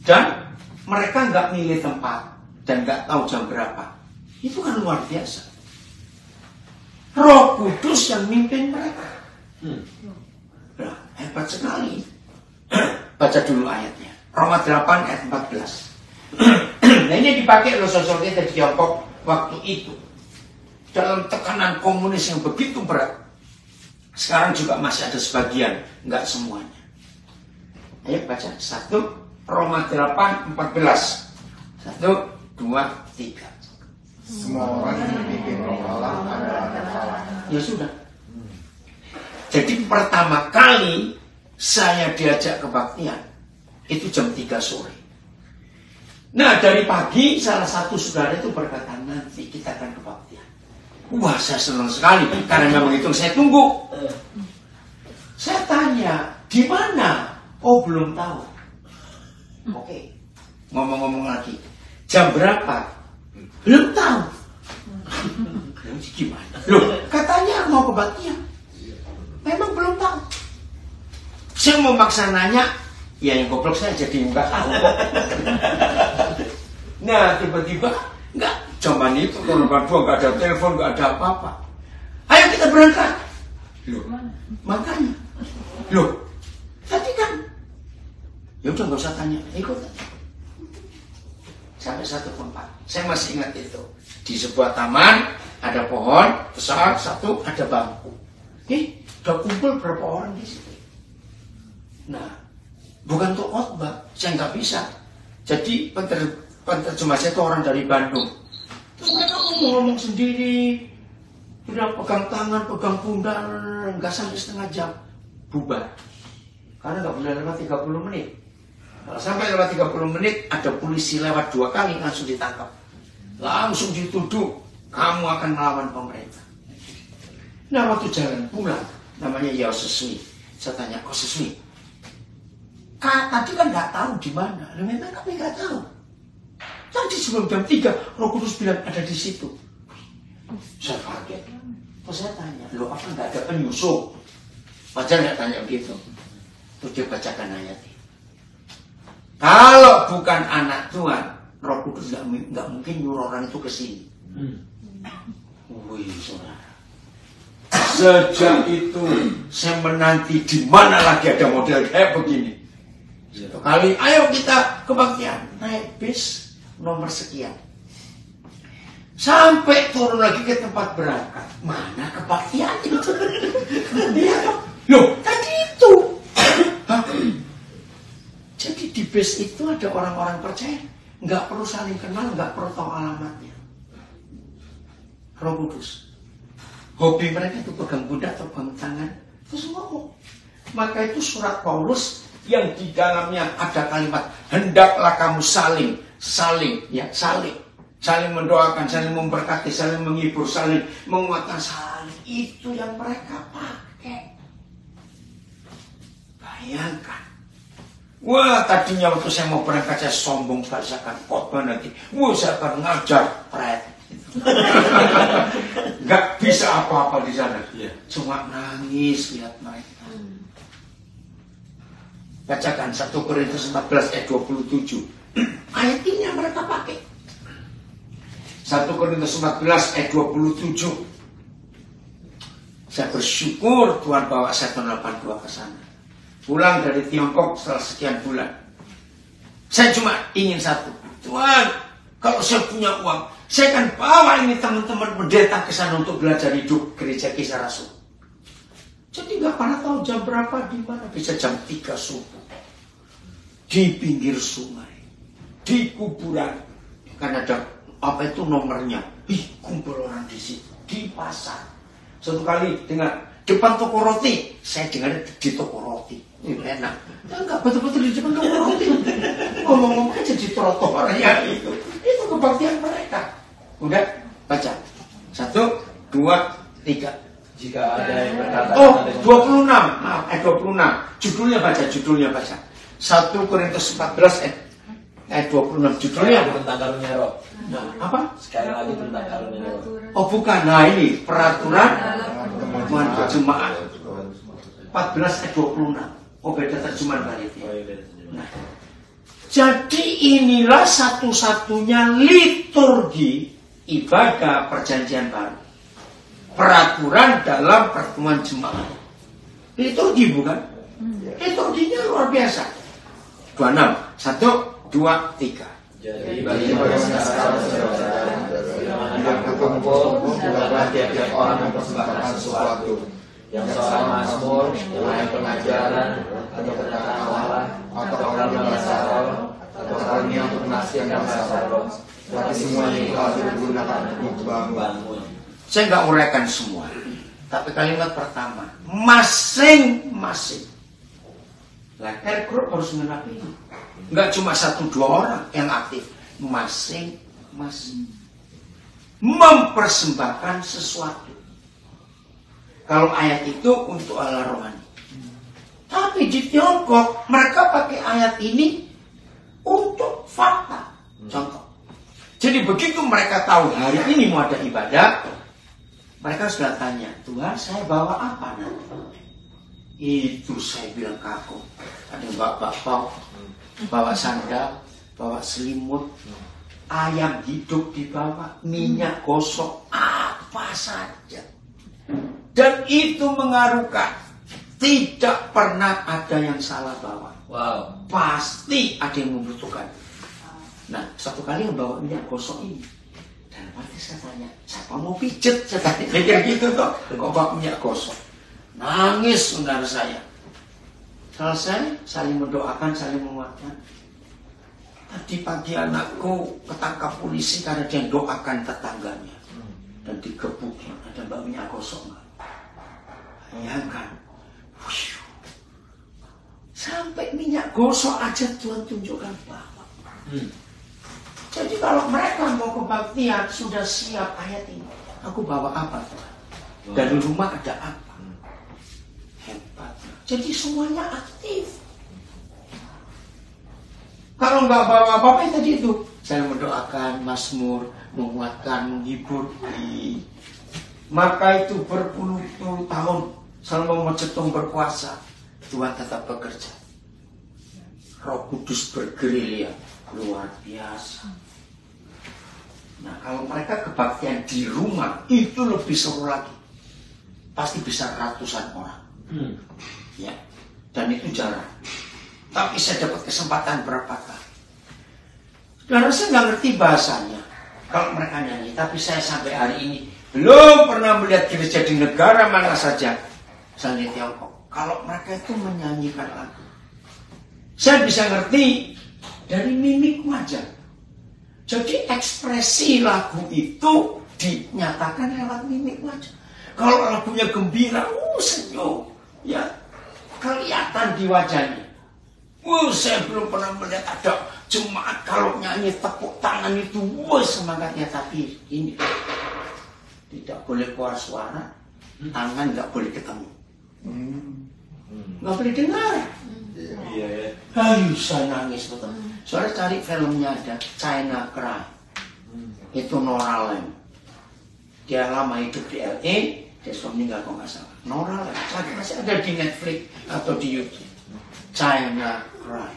Dan mereka nggak milih tempat dan nggak tahu jam berapa. Itu kan luar biasa. Roh Kudus yang mimpin mereka. Nah, hebat sekali. Baca dulu ayatnya. Roma 8 ayat 14. Nah ini dipakai oleh sosok dari Tiongkok waktu itu. Dalam tekanan komunis yang begitu berat. Sekarang juga masih ada sebagian, nggak semuanya. Ayo baca. 1 Roma 8 14. 1, 2, 3. Semua orang yang dipimpin Roh Allah adalah anak Allah. Ya sudah. Jadi pertama kali saya diajak kebaktian itu jam 3 sore. Nah dari pagi salah satu saudara itu berkata, nanti kita akan kebaktian. Wah, saya senang sekali karena memang itu saya tunggu. Saya tanya, di mana? Oh, belum tahu. Oke. Ngomong-ngomong lagi, jam berapa? Belum tahu. Gimana? Loh, katanya mau kebaktian. Memang belum tahu. Saya mau maksa nanya, ya yang goblok saya jadi nggak tahu. Nah, tiba-tiba nggak. Zaman itu kalau berdua nggak ada telepon, nggak ada apa-apa. Ayo kita berangkat. Loh, makanya. Loh, tadi kan. Ya udah nggak usah tanya, ikut. Sampai satu tempat. Saya masih ingat itu. Di sebuah taman ada pohon besar satu, ada bangku. Udah kumpul berapa orang di situ. Nah, bukan untuk khotbah, saya nggak bisa. Jadi penerjemah saya itu orang dari Bandung. Terus mereka ngomong sendiri, udah pegang tangan, pegang pundak, nggak sampai setengah jam bubar. Karena nggak boleh lewat 30 menit. Kalau sampai lewat 30 menit, ada polisi lewat 2 kali langsung ditangkap, langsung dituduh kamu akan melawan pemerintah. Nah waktu jalan pulang, namanya Yoseswi, saya tanya, kok Seswi? Tadi kan nggak tahu di mana, memang kami nggak tahu. Tadi sebelum jam 3, Roh Kudus bilang ada di situ. Saya kaget. Terus saya tanya, loh apa nggak ada penyusup? Wajar nggak tanya begitu? Terus dia bacakan ayat ini. Kalau bukan anak Tuhan, Roh Kudus nggak mungkin nyuruh orang itu ke sini. Wih, saudara. Sejak itu saya menanti di mana lagi ada model kayak begini. Satu kali, ayo kita kebaktian, naik bis nomor sekian. Sampai turun lagi ke tempat berangkat. Mana kebaktian itu? Loh, tadi itu. Jadi di bis itu ada orang-orang percaya. Nggak perlu saling kenal, nggak perlu tahu alamatnya. Roh Kudus. Hobi mereka itu pegang pundak atau pegang tangan. Terus ngomong. Maka itu surat Paulus yang di dalamnya ada kalimat, hendaklah kamu saling mendoakan, saling memberkati, saling menghibur, saling menguatkan, saling. Itu yang mereka pakai. Bayangkan. Wah, tadinya waktu saya mau berangkat saya sombong sekali, saya akan khotbah nanti. Wah, saya akan ngajar pret. Gak bisa apa-apa di sana. Cuma nangis lihat mereka. Bacakan 1 Korintus 14 ayat 27. Ayat ini yang mereka pakai. 1 Korintus 14 ayat 27. Saya bersyukur Tuhan bawa saya tahun 82 ke sana. Pulang dari Tiongkok setelah sekian bulan. Saya cuma ingin satu. Tuhan, kalau saya punya uang, saya akan bawa ini teman-teman pendeta ke sana untuk belajar hidup gereja Kisah Rasul. Jadi nggak pernah tahu jam berapa, di mana. Bisa jam 3 subuh. Di pinggir sungai. Di kuburan. Kan ada apa itu nomornya. Kumpul orang di situ. Di pasar. Satu kali dengar depan toko roti. Saya dengar di toko roti. Ini enak. Enggak betul-betul di depan toko roti. Ngomong-ngomong aja di trotoarnya itu. Itu kebaktian mereka. Udah baca. 1, 2, 3. Jika ada yang berkata, 26. Maaf, 26. Judulnya baca. 1 Korintus 14 ayat 26. Judulnya tentang karunia roh. Nah, apa? Sekali lagi tentang karunia roh. Oh bukan, nah ini peraturan teman jemaat 14 ayat 26. Oh beda terjemahan kali itu. Nah, jadi inilah satu-satunya liturgi ibadah perjanjian baru. Peraturan dalam pertemuan jemaat. Liturgi bukan? Liturginya luar biasa. 26. 1, 2, 3. Jadi bagi saudara-saudara yang berkumpul, bukanlah tiap-tiap orang mempersembahkan sesuatu. Yang soal mazmur, yang pengajaran, atau kata Allah, atau orang bahasa roh, atau karunia untuk penasihan dan sabar, tapi semuanya itu harus digunakan untuk bangun. Saya nggak uraikan semua, tapi kalimat pertama, masing-masing. Nah, group harus mengenali ini. Nggak cuma 1-2 orang yang aktif, masing-masing mempersembahkan sesuatu. Kalau ayat itu untuk Allah rohani, tapi di Tiongkok mereka pakai ayat ini untuk fakta. Contoh, jadi begitu mereka tahu hari ini mau ada ibadah, mereka sudah tanya, Tuhan saya bawa apa nanti? Itu saya bilang ke aku, ada yang bawa bakpao, bawa sandal, bawa selimut, ayam hidup dibawa, minyak gosok, apa saja. Dan itu mengaruhkan, tidak pernah ada yang salah bawa. Wow. Pasti ada yang membutuhkan. Nah, satu kali yang bawa minyak gosok ini, dan pasti saya tanya, siapa mau pijet? Saya tanya, mikir gitu toh, kok bawa minyak gosok? Nangis saudara saya. Selesai, saling mendoakan, saling menguatkan. Tadi pagi anakku ketangkap polisi karena dia doakan tetangganya dan digebukin. Ada mbak minyak gosok nggak? Bayangkan, sampai minyak gosok aja Tuhan tunjukkan bahwa. Jadi kalau mereka mau kebaktian sudah siap ayat ini, aku bawa apa Tuhan? Dari rumah ada apa? Hebat. Jadi semuanya aktif. Kalau nggak bawa apa-apa tadi itu, saya mendoakan, mazmur, menguatkan, menghibur. Maka itu berpuluh-puluh tahun Salomo Mocetung berkuasa, Tuhan tetap bekerja. Roh Kudus bergerilya luar biasa. Nah, kalau mereka kebaktian di rumah itu lebih seru lagi. Pasti bisa ratusan orang. Ya, dan itu jarang. Tapi saya dapat kesempatan berapa kali. Karena saya nggak ngerti bahasanya kalau mereka nyanyi. Tapi saya sampai hari ini belum pernah melihat gereja di negara mana saja, misalnya Tiongkok, kalau mereka itu menyanyikan lagu. Saya bisa ngerti dari mimik wajah. Jadi ekspresi lagu itu dinyatakan lewat mimik wajah. Kalau lagunya gembira, senyum, ya kelihatan di wajahnya. Saya belum pernah melihat ada jemaat kalau nyanyi tepuk tangan itu, semangatnya. Tapi ini tidak boleh keluar suara, tangan nggak boleh ketemu, nggak boleh dengar. Ayo saya nangis betul. Soalnya cari filmnya ada, China Cry. Itu Nora Lane. Dia lama hidup di LA, dia sudah meninggal kalau nggak salah. Nora Lane, masih ada di Netflix atau di YouTube. China Cry.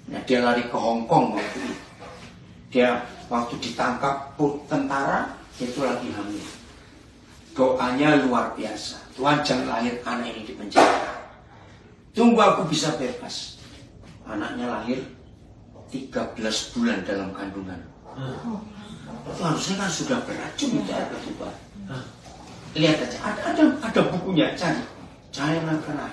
Nah, dia lari ke Hong Kong waktu itu. Dia waktu ditangkap tentara itu lagi hamil. Doanya luar biasa. Tuhan jangan lahir anak ini di penjara. Tunggu aku bisa bebas. Anaknya lahir 13 bulan dalam kandungan. Itu harusnya kan sudah beracun itu air ketuban. Lihat aja, ada bukunya, cari. China Cry.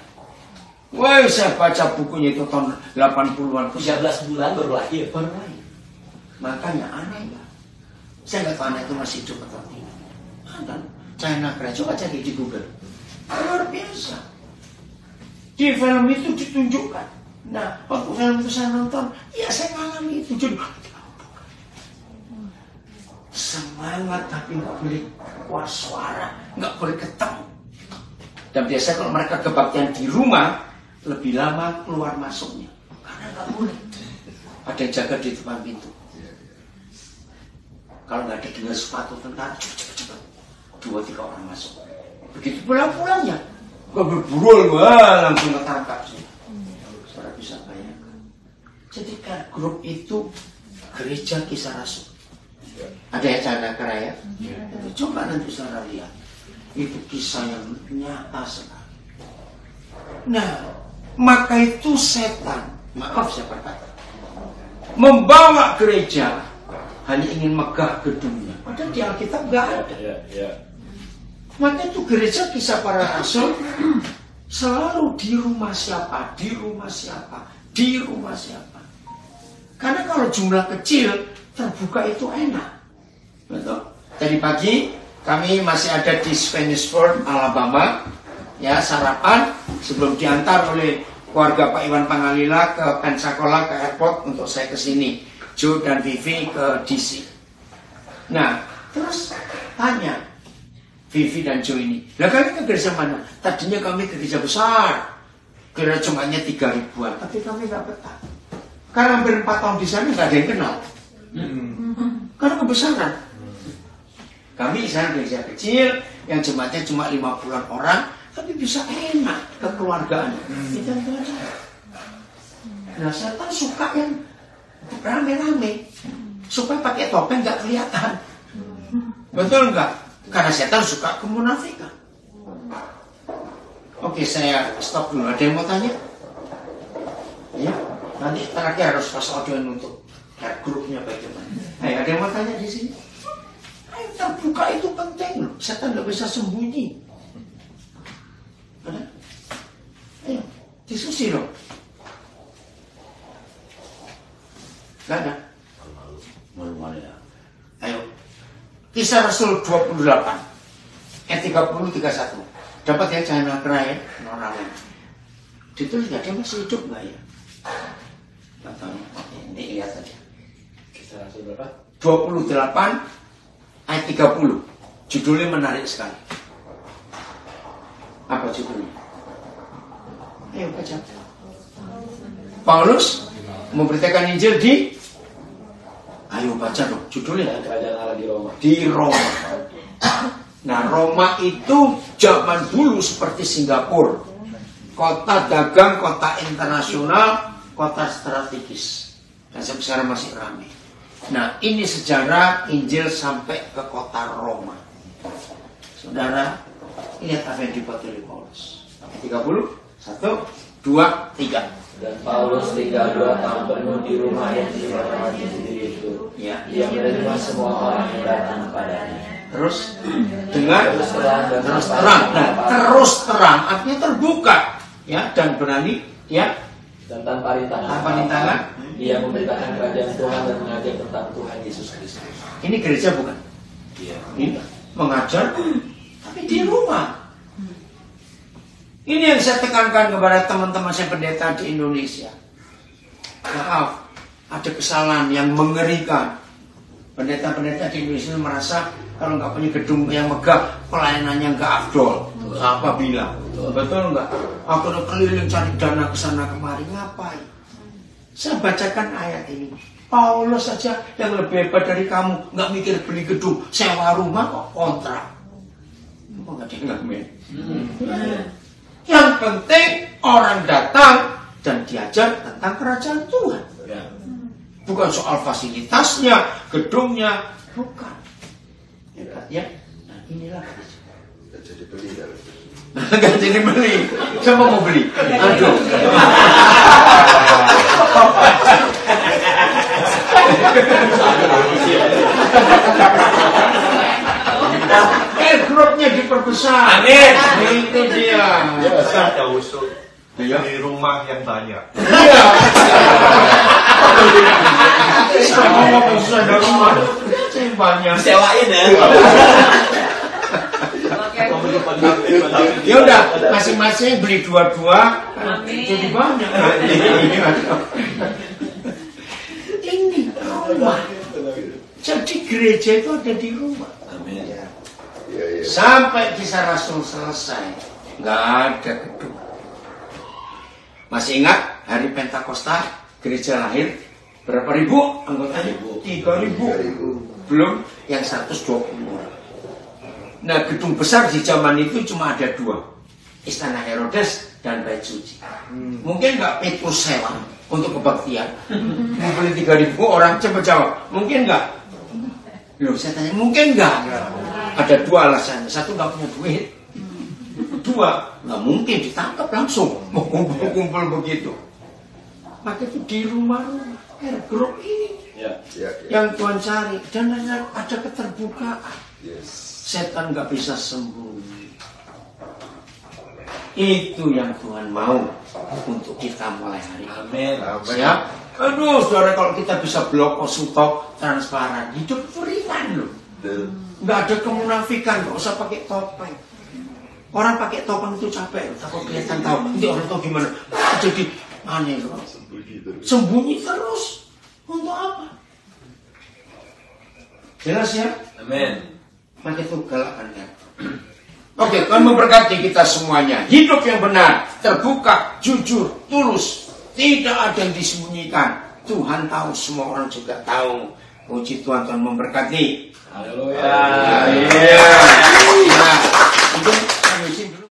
Wah, saya baca bukunya itu tahun 80-an. 13 bulan baru lahir. Makanya aneh ya. Saya nggak tahu anak itu masih hidup atau tidak. Ada China Cry, coba cari di Google. Luar biasa. Di film itu ditunjukkan. Nah, waktu film itu saya nonton, ya saya ngalami itu. Jadi semangat tapi nggak boleh keluar suara, nggak boleh ketemu. Dan biasanya kalau mereka kebaktian di rumah, lebih lama keluar masuknya karena nggak boleh. Ada yang jaga di depan pintu. Kalau nggak ada dengar sepatu tentara, cepat-cepat 2-3 orang masuk. Begitu pulang-pulangnya, nggak berburul, langsung ketangkap sih. Saudara bisa bayangkan. Jadi kan grup itu gereja Kisah Rasul. Ada yang China Cry ya? Coba nanti saudara lihat. Itu kisah yang nyata sekali. Nah, maka itu setan, maaf saya berkata, membawa gereja hanya ingin megah gedungnya. Padahal di Alkitab nggak ada. Maka itu gereja Kisah Para Rasul selalu di rumah siapa, di rumah siapa, di rumah siapa. Karena kalau jumlah kecil, terbuka itu enak. Betul? Tadi pagi kami masih ada di Spanish Fort, Alabama. Ya, sarapan sebelum diantar oleh keluarga Pak Iwan Pangalila ke Pensacola, ke airport untuk saya ke sini. Joe dan Vivi ke DC. Nah, terus tanya Vivi dan Joe ini, lah kami ke gereja mana? Tadinya kami ke gereja besar, kira cumanya 3 ribuan, tapi kami nggak betah. Karena hampir 4 tahun di sana nggak ada yang kenal. Karena kebesaran. Kami di sana gereja kecil, yang jemaatnya cuma 50-an orang, tapi bisa enak kekeluargaan. Kita nggak ada. Nah, saya kan suka yang rame-rame, supaya pakai topeng nggak kelihatan. Betul nggak? Karena setan suka kemunafikan. Oke, saya stop dulu. Ada yang mau tanya? Ya, nanti terakhir harus pas audio untuk grupnya bagaimana. Ayo, ada yang mau tanya di sini? Ayo, terbuka itu penting loh. Setan nggak bisa sembunyi. Ada? Ayo, diskusi dong. Nggak ada? Malu-malu ya. Ayo. Kisah Rasul 28 ayat 30-31. Dapat ya jangan nakra ya, orang-orang. Ditulis nggak, dia masih hidup nggak ya? Nggak tahu. Ini lihat aja. Kisah Rasul berapa? 28 ayat 30. Judulnya menarik sekali. Apa judulnya? Ayo baca. Paulus memberitakan Injil di, ayo baca dong, judulnya Kerajaan Allah di Roma. di Roma. Nah, Roma itu zaman dulu seperti Singapura, kota dagang, kota internasional, kota strategis, dan sampai sekarang masih ramai. Nah, ini sejarah Injil sampai ke kota Roma. Saudara, lihat apa yang dibuat oleh Paulus. 30, 1, 2, 3. Dan Paulus tinggal 2 tahun penuh di rumah yang dirawatnya sendiri itu. Ya. Ia menerima semua orang yang datang kepadanya. Terus dengan Terus terang dan terus tanpa terang. Nah, apa-apa. terus terang artinya terbuka, ya, dan berani, ya, Dan tanpa rintangan. tanpa rintangan. Ia memberitakan kerajaan Tuhan dan mengajar tentang Tuhan Yesus Kristus. Ini gereja bukan? Iya. Ini mengajar, tapi di rumah. Ini yang saya tekankan kepada teman-teman saya pendeta di Indonesia. Maaf, ada kesalahan yang mengerikan. Pendeta-pendeta di Indonesia merasa kalau nggak punya gedung yang megah, pelayanannya nggak afdol. Apa bilang? Betul nggak? Aku udah keliling cari dana ke sana kemari, ngapain? Saya bacakan ayat ini. Paulus saja yang lebih hebat dari kamu, nggak mikir beli gedung, sewa rumah kok kontrak. Apa nggak ada yang ngamen? Yang penting orang datang dan diajar tentang kerajaan Tuhan. Bukan soal fasilitasnya, gedungnya, bukan. Ya, nah inilah. Nggak jadi beli ya. Nggak jadi beli. Siapa mau beli? Aduh. Grupnya diperbesar. Amin. Itu dia. Besar tahu usul Iya. di rumah yang banyak. Iya. Sama mau bisa dari rumah. Saya banyak. Sewain ya. Ya udah, masing-masing beli dua-dua. Jadi banyak. Ini rumah. Jadi gereja itu ada di rumah. Iya, iya. Sampai kisah Rasul selesai, nggak ada gedung. Masih ingat hari Pentakosta gereja lahir berapa ribu anggotanya? 3.000. Belum yang 120 orang. Nah, gedung besar di zaman itu cuma ada 2, Istana Herodes dan Bait Suci. Mungkin nggak Petrus sewa untuk kebaktian. Mau beli 3.000 orang, coba jawab. Mungkin nggak? Loh, saya tanya, mungkin nggak? Ada 2 alasannya. 1, nggak punya duit. 2, nggak mungkin ditangkap langsung. Mau kumpul-kumpul begitu. Maka itu di rumah-rumah. Grup ini Ya, ya. yang Tuhan cari. Dan ada keterbukaan. Yes. Setan nggak bisa sembunyi. Itu yang Tuhan mau untuk kita mulai hari ini. Amin. Amin. Siap? Aduh, saudara, kalau kita bisa blok top transparan, hidup itu ringan loh. Nggak ada kemunafikan, nggak usah pakai topeng. Orang pakai topeng itu capek, takut kelihatan tahu. Nanti orang tahu gimana? Jadi aneh loh. Sembunyi terus. Untuk apa? Jelas ya? Amin. Maka itu galakannya. Oke, Tuhan memberkati kita semuanya. Hidup yang benar, terbuka, jujur, tulus. Tidak ada yang disembunyikan. Tuhan tahu, semua orang juga tahu. Puji Tuhan, Tuhan memberkati. Haleluya. Haleluya.